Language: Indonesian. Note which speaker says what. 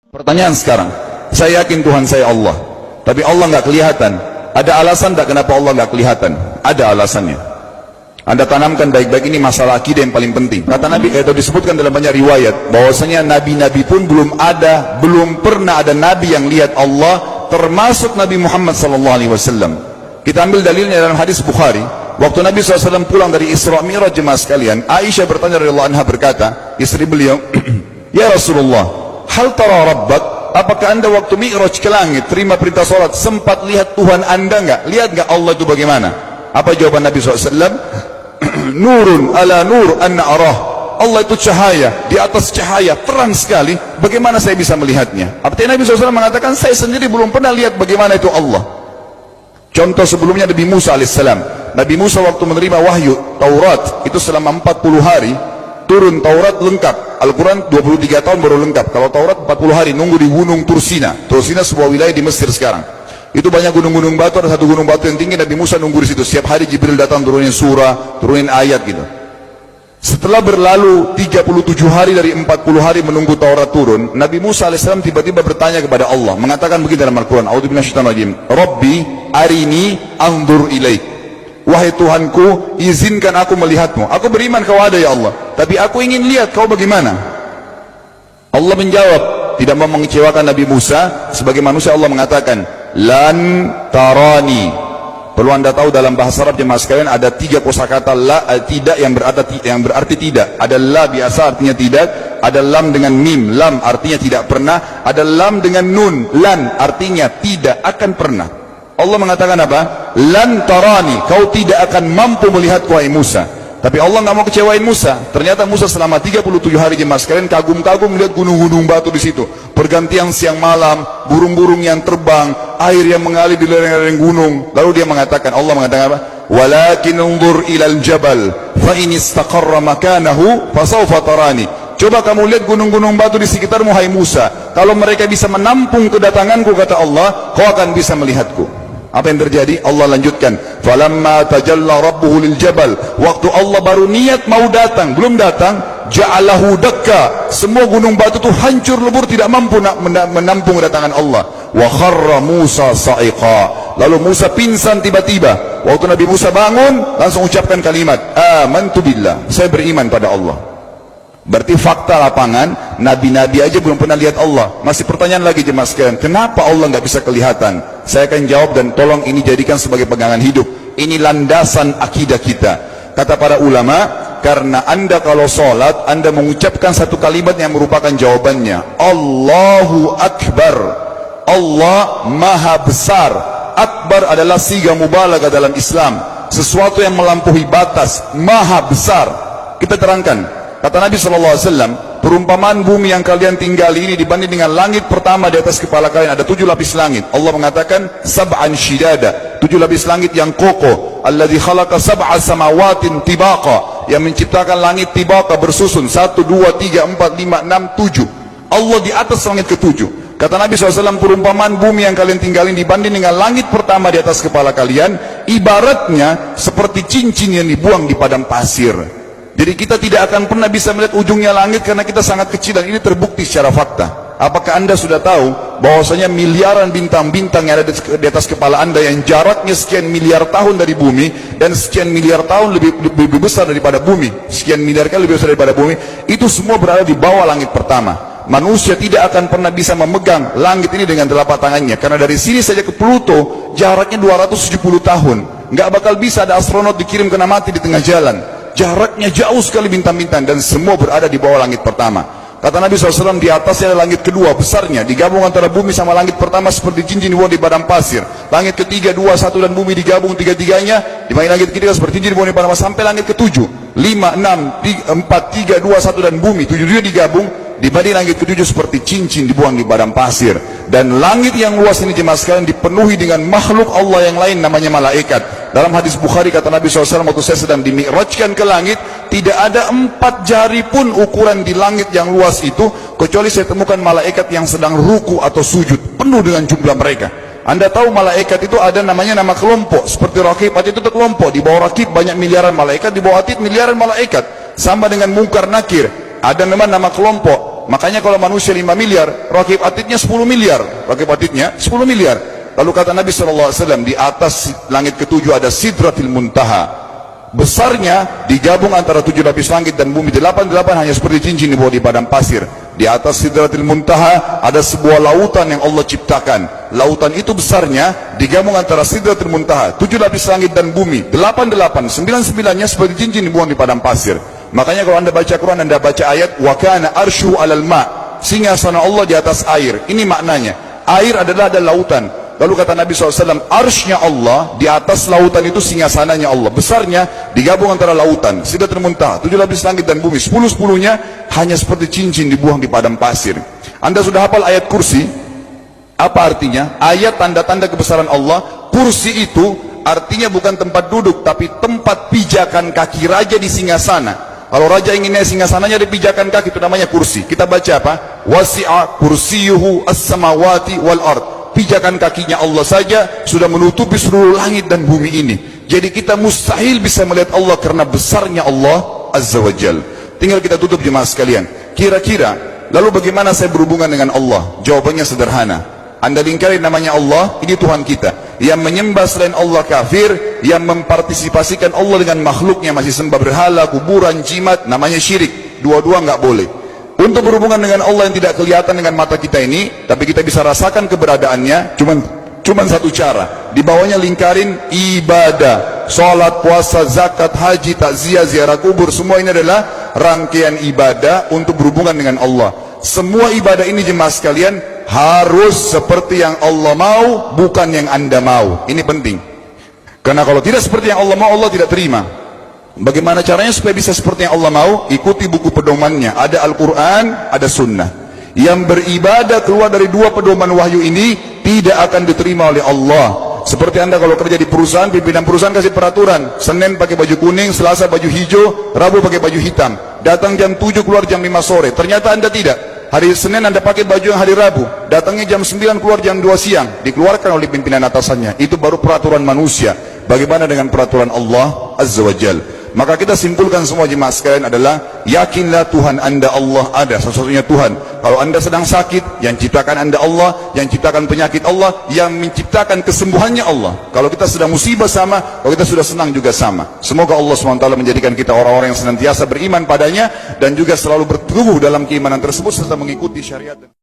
Speaker 1: Pertanyaan sekarang, saya yakin Tuhan saya Allah, tapi Allah nggak kelihatan. Ada alasan tak kenapa Allah nggak kelihatan? Ada alasannya. Anda tanamkan baik-baik, ini masalah akidah yang paling penting. Kata Nabi, itu disebutkan dalam banyak riwayat, bahwasanya nabi-nabi pun belum pernah ada nabi yang lihat Allah, termasuk Nabi Muhammad SAW. Kita ambil dalilnya dalam hadis Bukhari. Waktu Nabi SAW pulang dari Isra Mi'raj, jemaah sekalian, Aisyah bertanya radhiyallahu anha, berkata, istri beliau, ya Rasulullah, hal tara rabbak, apakah anda waktu Mi'raj ke langit, terima perintah salat, sempat lihat Tuhan anda enggak? Lihat enggak Allah itu bagaimana? Apa jawaban Nabi SAW? Nurun ala nur anna arah. Allah itu cahaya, di atas cahaya, terang sekali, bagaimana saya bisa melihatnya? Artinya Nabi SAW mengatakan, saya sendiri belum pernah lihat bagaimana itu Allah. Contoh sebelumnya Nabi Musa alaihissalam. Nabi Musa waktu menerima wahyu Taurat, itu selama 40 hari, turun Taurat lengkap. Al-Quran 23 tahun baru lengkap. Kalau Taurat 40 hari, nunggu di gunung Tursina. Tursina sebuah wilayah di Mesir sekarang. Itu banyak gunung-gunung batu, ada satu gunung batu yang tinggi, Nabi Musa nunggu di situ. Setiap hari Jibril datang turunin surah, turunin ayat gitu. Setelah berlalu 37 hari dari 40 hari menunggu Taurat turun, Nabi Musa AS tiba-tiba bertanya kepada Allah, mengatakan begini dalam Al-Quran, A'udzubillahiminasyaitonirrajim, Rabbi arini anzur ilaik. Wahai Tuhanku, izinkan aku melihatmu. Aku beriman kau ada ya Allah, tapi aku ingin lihat kau bagaimana. Allah menjawab, tidak mau mengecewakan Nabi Musa. Sebagai manusia Allah mengatakan, lan tarani. Perlu anda tahu dalam bahasa Arab jemaah sekalian ada 3 kosakata la, tidak yang berarti tidak. Ada la biasa artinya tidak, ada lam dengan mim, lam artinya tidak pernah, ada lam dengan nun, lan artinya tidak akan pernah. Allah mengatakan apa? Lan tarani, kau tidak akan mampu melihatku wahai Musa. Tapi Allah nggak mau kecewain Musa. Ternyata Musa selama 37 hari jemaah sekalian kagum-kagum melihat gunung-gunung batu di situ. Pergantian siang malam, burung-burung yang terbang, air yang mengalir di lereng-lereng gunung. Lalu dia mengatakan, Allah mengatakan apa? Walakin unzur ilal jabal, fa in istaqarra makanahu fasawfa tarani. Coba kamu lihat gunung-gunung batu di sekitarmu hai Musa. Kalau mereka bisa menampung kedatanganku, kata Allah, kau akan bisa melihatku. Apa yang terjadi? Allah lanjutkan, falamma tajalla rabbuhu lil jabal, waktu Allah baru niat mau datang, belum datang, ja'alahu dakka, semua gunung batu itu hancur lebur, tidak mampu menampung kedatangan Allah. Wa kharra Musa sa'iqa, lalu Musa pingsan tiba-tiba. Waktu Nabi Musa bangun, langsung ucapkan kalimat, amantu billah, saya beriman pada Allah. Berarti fakta lapangan, nabi-nabi aja belum pernah lihat Allah. Masih pertanyaan lagi jemaah sekalian, kenapa Allah nggak bisa kelihatan? Saya akan jawab dan tolong ini jadikan sebagai pegangan hidup. Ini landasan akidah kita. Kata para ulama, karena anda kalau sholat, anda mengucapkan satu kalimat yang merupakan jawabannya. Allahu Akbar. Allah Maha Besar. Akbar adalah siga mubalaghah dalam Islam. Sesuatu yang melampaui batas, Maha Besar. Kita terangkan. Kata Nabi SAW, perumpamaan bumi yang kalian tinggali ini dibanding dengan langit pertama di atas kepala kalian, ada 7 lapis langit. Allah mengatakan, sab'an shidada, 7 lapis langit yang kokoh. Alladzi khalaqa sab'a samawatin tibaqa, yang menciptakan langit tibaqa bersusun, 1, 2, 3, 4, 5, 6, 7. Allah di atas langit ke-7. Kata Nabi SAW, perumpamaan bumi yang kalian tinggalin dibanding dengan langit pertama di atas kepala kalian, ibaratnya seperti cincin yang dibuang di padang pasir. Jadi kita tidak akan pernah bisa melihat ujungnya langit karena kita sangat kecil, dan ini terbukti secara fakta. Apakah anda sudah tahu bahwasanya miliaran bintang-bintang yang ada di atas kepala anda yang jaraknya sekian miliar tahun dari bumi, dan sekian miliar tahun lebih besar daripada bumi, sekian miliar kali lebih besar daripada bumi, itu semua berada di bawah langit pertama. Manusia tidak akan pernah bisa memegang langit ini dengan telapak tangannya, karena dari sini saja ke Pluto jaraknya 270 tahun. Nggak bakal bisa ada astronot dikirim kena mati di tengah jalan. Jaraknya jauh sekali bintang-bintang, dan semua berada di bawah langit pertama. Kata Nabi SAW, di atasnya ada langit kedua besarnya, digabung antara bumi sama langit pertama seperti cincin dibuang di padang pasir. Langit ketiga, 2, 1 dan bumi digabung tiga-tiganya, di mana langit ketiga seperti cincin dibuang di padang pasir, sampai langit ke-7, 5, 6, 4, 3, 2, 1 dan bumi 7 digabung, dibanding langit ke-7 seperti cincin dibuang di padang pasir. Dan langit yang luas ini jemaah sekalian dipenuhi dengan makhluk Allah yang lain namanya malaikat. Dalam hadis Bukhari kata Nabi SAW, waktu saya sedang dimi'rajkan ke langit, tidak ada 4 jari pun ukuran di langit yang luas itu, kecuali saya temukan malaikat yang sedang ruku atau sujud, penuh dengan jumlah mereka. Anda tahu malaikat itu ada namanya nama kelompok, seperti Raqib, Atid itu kelompok. Di bawah Raqib banyak miliaran malaikat, di bawah Atid miliaran malaikat. Sama dengan Munkar Nakir, ada nama kelompok. Makanya kalau manusia 5 miliar, rakib atidnya 10 miliar. Rakib atidnya 10 miliar. Lalu kata Nabi SAW, di atas langit ketujuh ada Sidratil Muntaha. Besarnya digabung antara 7 lapis langit dan bumi, 8 hanya seperti cincin di bawah di padang pasir. Di atas Sidratil Muntaha ada sebuah lautan yang Allah ciptakan. Lautan itu besarnya digabung antara Sidratil Muntaha, 7 lapis langit dan bumi, 9-9-nya seperti cincin dibuang di padang pasir. Makanya kalau anda baca Quran, anda baca ayat wa kana arsyu 'alal ma', singgasana Allah di atas air. Ini maknanya, air adalah ada lautan. Lalu kata Nabi SAW, arsy-nya Allah di atas lautan itu singgasananya Allah. Besarnya digabung antara lautan, Sidratul Muntaha, 7 lapis langit dan bumi, 10-10-nya hanya seperti cincin dibuang di padang pasir. Anda sudah hafal ayat kursi? Apa artinya? Ayat tanda-tanda kebesaran Allah. Kursi itu artinya bukan tempat duduk, tapi tempat pijakan kaki raja di singgasana. Kalau raja inginnya singgasananya di pijakan kaki, itu namanya kursi. Kita baca apa? Wasi'a kursiyuhu as-samawati wal ard. Pijakan kakinya Allah saja sudah menutupi seluruh langit dan bumi ini. Jadi kita mustahil bisa melihat Allah karena besarnya Allah Azza wa Jal. Tinggal kita tutup jemaah sekalian. Kira-kira, lalu bagaimana saya berhubungan dengan Allah? Jawabannya sederhana. Anda lingkari namanya Allah, ini Tuhan kita. Yang menyembah selain Allah kafir, yang mempartisipasikan Allah dengan makhluknya, masih sembah berhala, kuburan, jimat, namanya syirik. Dua-dua nggak boleh. Untuk berhubungan dengan Allah yang tidak kelihatan dengan mata kita ini, tapi kita bisa rasakan keberadaannya, cuman satu cara. Di bawahnya lingkarin ibadah, salat, puasa, zakat, haji, takziah, ziarah kubur, semua ini adalah rangkaian ibadah untuk berhubungan dengan Allah. Semua ibadah ini jemaah sekalian harus seperti yang Allah mau, bukan yang Anda mau. Ini penting. Karena kalau tidak seperti yang Allah mau, Allah tidak terima. Bagaimana caranya supaya bisa seperti yang Allah mau? Ikuti buku pedomannya. Ada Al-Quran, ada Sunnah. Yang beribadah keluar dari dua pedoman wahyu ini tidak akan diterima oleh Allah. Seperti Anda kalau kerja di perusahaan, pimpinan perusahaan kasih peraturan, Senin pakai baju kuning, Selasa baju hijau, Rabu pakai baju hitam. Datang jam 7, keluar jam 5 sore. Ternyata Anda tidak. Hari Senin Anda pakai baju yang hari Rabu, datangnya jam 9, keluar jam 2 siang. Dikeluarkan oleh pimpinan atasannya. Itu baru peraturan manusia. Bagaimana dengan peraturan Allah Azza wa Jal? Maka kita simpulkan semua jemaah sekalian adalah, yakinlah Tuhan Anda Allah ada, satu-satunya Tuhan. Kalau Anda sedang sakit, yang ciptakan Anda Allah, yang ciptakan penyakit Allah, yang menciptakan kesembuhannya Allah. Kalau kita sedang musibah sama, kalau kita sudah senang juga sama. Semoga Allah SWT menjadikan kita orang-orang yang senantiasa beriman padanya, dan juga selalu berteguh dalam keimanan tersebut serta mengikuti syariat.